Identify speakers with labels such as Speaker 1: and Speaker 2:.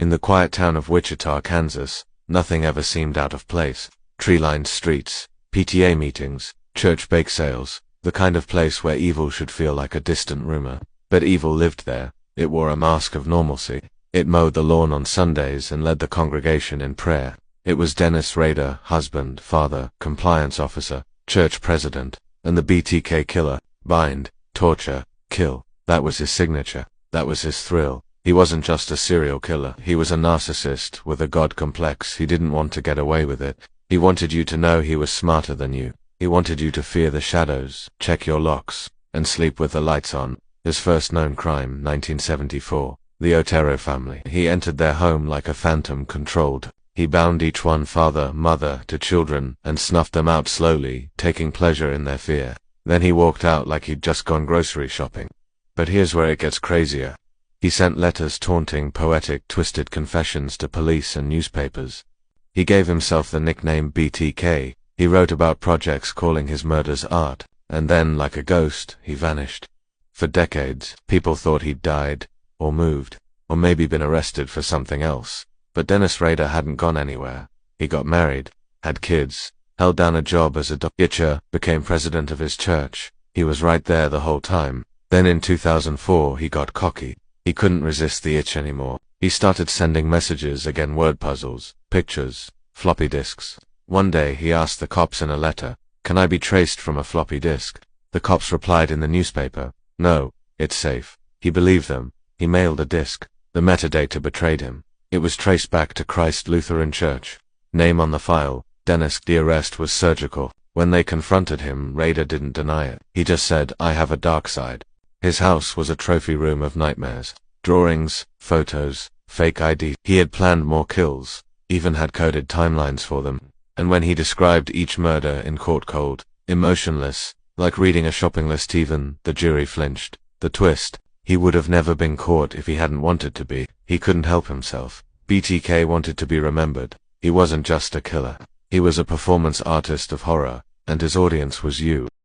Speaker 1: In the quiet town of Wichita, Kansas, nothing ever seemed out of place. Tree-lined streets, PTA meetings, church bake sales, the kind of place where evil should feel like a distant rumor. But evil lived there. It wore a mask of normalcy. It mowed the lawn on Sundays and led the congregation in prayer. It was Dennis Rader, husband, father, compliance officer, church president, and the BTK killer. Bind, torture, kill. That was his signature. That was his thrill. He wasn't just a serial killer. He was a narcissist with a god complex. He didn't want to get away with it. He wanted you to know he was smarter than you. He wanted you to fear the shadows, check your locks, and sleep with the lights on. His first known crime, 1974. The Otero family. He entered their home like a phantom, controlled. He bound each one, father, mother, to children, and snuffed them out slowly, taking pleasure in their fear. Then he walked out like he'd just gone grocery shopping. But here's where it gets crazier. He sent letters taunting, poetic, twisted confessions to police and newspapers. He gave himself the nickname BTK. He wrote about projects calling his murders art. And then, like a ghost, he vanished. For decades, people thought he'd died, or moved, or maybe been arrested for something else. But Dennis Rader hadn't gone anywhere. He got married, had kids, held down a job as a doctor, became president of his church. He was right there the whole time. Then in 2004 he got cocky. He couldn't resist the itch anymore. He started sending messages, again word puzzles, pictures, floppy disks. One day he asked the cops in a letter, "Can I be traced from a floppy disk?" The cops replied in the newspaper, "No, it's safe." He believed them. He mailed a disk. The metadata betrayed him. It was traced back to Christ Lutheran Church. Name on the file, Dennis. The arrest was surgical. When they confronted him, Rader didn't deny it. He just said, "I have a dark side." His house was a trophy room of nightmares. Drawings, photos, fake ID. He had planned more kills, even had coded timelines for them. And when he described each murder in court, cold, emotionless, like reading a shopping list, even the jury flinched. The twist: he would have never been caught if he hadn't wanted to be. He couldn't help himself. BTK wanted to be remembered. He wasn't just a killer. He was a performance artist of horror, and his audience was you.